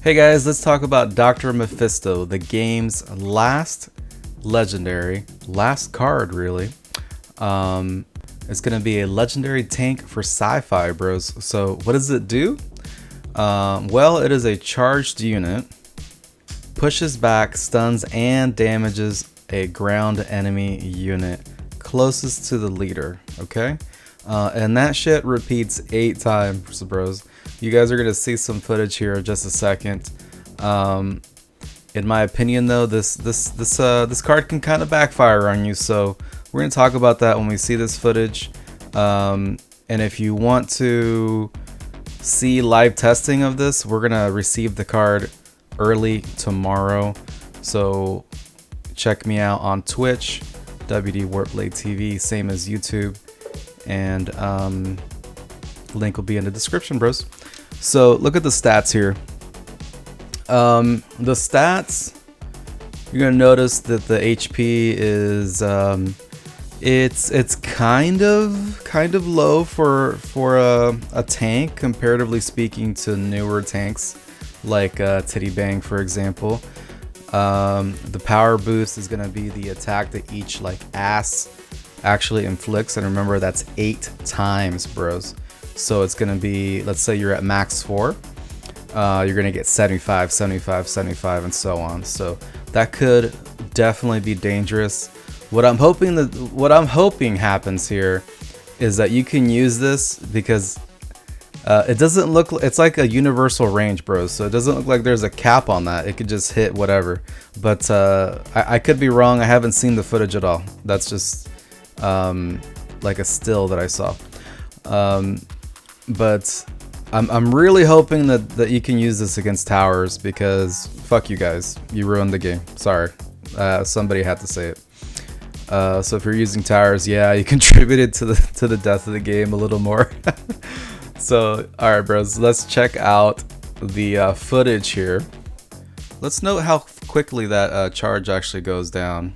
Hey guys, let's talk about Dr. Mephesto, the game's last legendary, last card really. It's gonna be a legendary tank for sci-fi, bros. So what does it do? Well, it is a charged unit, pushes back, stuns, and damages a ground enemy unit closest to the leader, okay? And that shit repeats 8 times, bros. You guys are gonna see some footage here in just a second. In my opinion, though, this card can kind of backfire on you. So we're gonna talk about that when we see this footage. And if you want to see live testing of this, we're gonna receive the card early tomorrow. So check me out on Twitch, WDWaRpBladeTV, same as YouTube, and link will be in the description, bros. So look at the stats here. The stats, you're gonna notice that the HP is it's kind of low for a tank, comparatively speaking to newer tanks like Titty Bang, for example. The power boost is gonna be the attack that each ass actually inflicts, and remember that's 8 times, bros. So it's gonna be, let's say you're at max 4, you're gonna get 75, 75, 75, and so on. So that could definitely be dangerous. What I'm hoping happens here is that you can use this because it doesn't look, it's like a universal range, bros. So it doesn't look like there's a cap on that. It could just hit whatever. But I could be wrong. I haven't seen the footage at all. That's just like a still that I saw. But I'm really hoping that you can use this against towers, because fuck you guys, you ruined the game. Sorry, somebody had to say it. So if you're using towers, yeah, you contributed to the death of the game a little more. So all right, bros, let's check out the footage here. Let's note how quickly that charge actually goes down.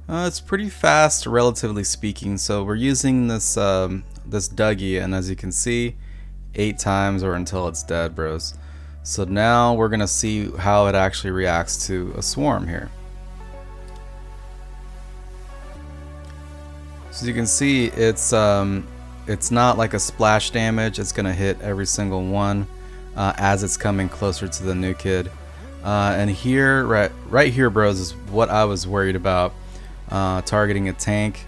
It's pretty fast, relatively speaking. So we're using this this Dougie, and as you can see, 8 times or until it's dead, bros. So now we're gonna see how it actually reacts to a swarm here. So as you can see, it's not like a splash damage. It's gonna hit every single one as it's coming closer to the new kid. And here, right here, bros, is what I was worried about. Targeting a tank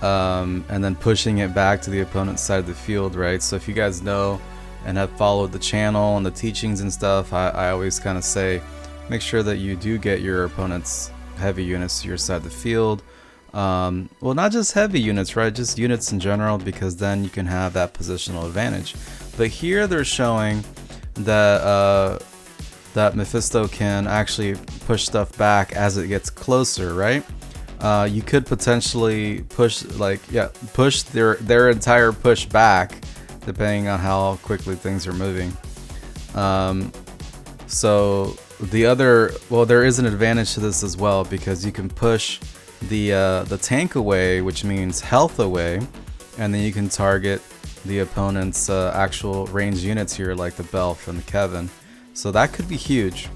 and then pushing it back to the opponent's side of the field, right? So if you guys know and have followed the channel and the teachings and stuff, I always kind of say make sure that you do get your opponent's heavy units to your side of the field. Well, not just heavy units, right? Just units in general, because then you can have that positional advantage. But here they're showing that that Mephesto can actually push stuff back as it gets closer, right? You could potentially push their entire push back, depending on how quickly things are moving. So there is an advantage to this as well, because you can push the tank away, which means health away, and then you can target the opponent's actual range units here, like the Belf and the Kevin. So that could be huge.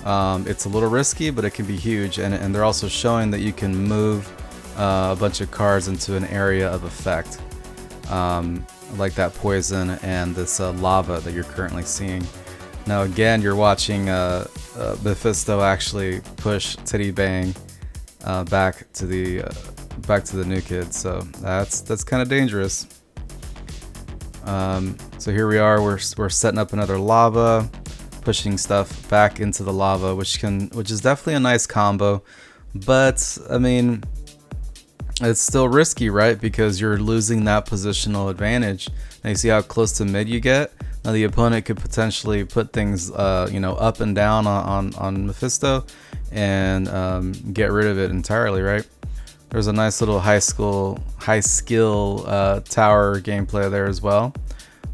It's a little risky, but it can be huge, and they're also showing that you can move a bunch of cards into an area of effect, like that poison and this lava that you're currently seeing. Now again, you're watching Mephesto actually push Titty Bang back to the new kid, so that's kind of dangerous. So here we are, we're setting up another lava, pushing stuff back into the lava, which is definitely a nice combo, but I mean, it's still risky, right? Because you're losing that positional advantage. Now you see how close to mid you get. Now the opponent could potentially put things up and down on Mephesto and get rid of it entirely, right? There's a nice little high skill tower gameplay there as well.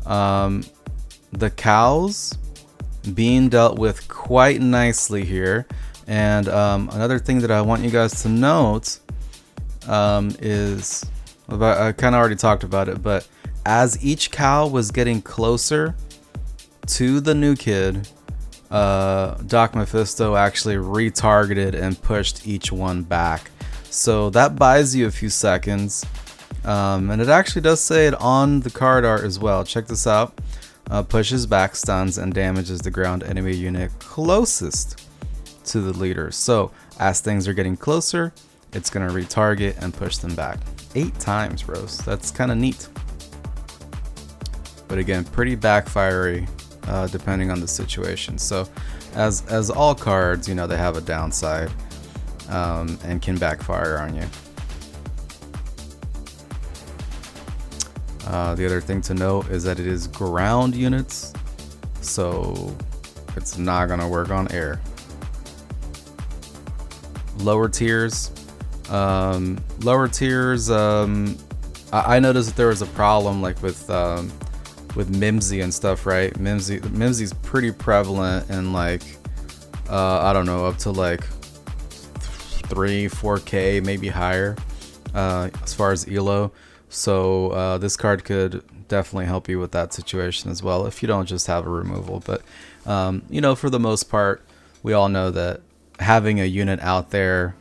The cows being dealt with quite nicely here, and another thing that I want you guys to note is, I kind of already talked about it, but as each cow was getting closer to the new kid, Doc Mephisto actually retargeted and pushed each one back. So that buys you a few seconds. And it actually does say it on the card art as well. Check this out. Pushes back, stuns, and damages the ground enemy unit closest to the leader. So as things are getting closer, it's going to retarget and push them back 8 times, bros. That's kind of neat. But again, pretty backfiery depending on the situation. So as all cards, you know, they have a downside and can backfire on you. The other thing to note is that it is ground units, so it's not gonna work on air. Lower tiers, I noticed that there was a problem like with Mimsy and stuff, right? Mimsy's pretty prevalent in like I don't know, up to like 3-4K, maybe higher, as far as elo. So this card could definitely help you with that situation as well if you don't just have a removal. But you know, for the most part, we all know that having a unit out there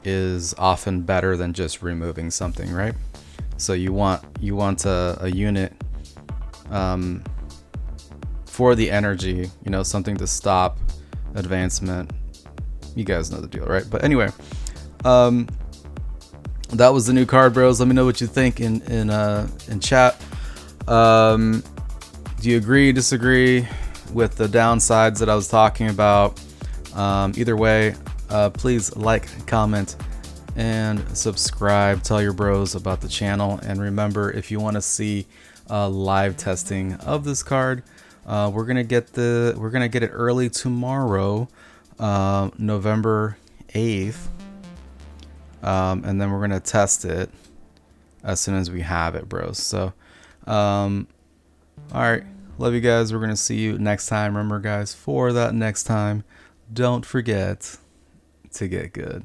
is often better than just removing something, right? So you want a unit for the energy, you know, something to stop advancement. You guys know the deal, right? But anyway, that was the new card, bros. Let me know what you think in chat. Do you agree, disagree with the downsides that I was talking about? Either way, please like, comment, and subscribe. Tell your bros about the channel. And remember, if you want to see live testing of this card, we're gonna get it early tomorrow, November 8th. And then we're gonna test it as soon as we have it, bros. So all right, love you guys. We're gonna see you next time. Remember, guys, for that next time, don't forget to get good.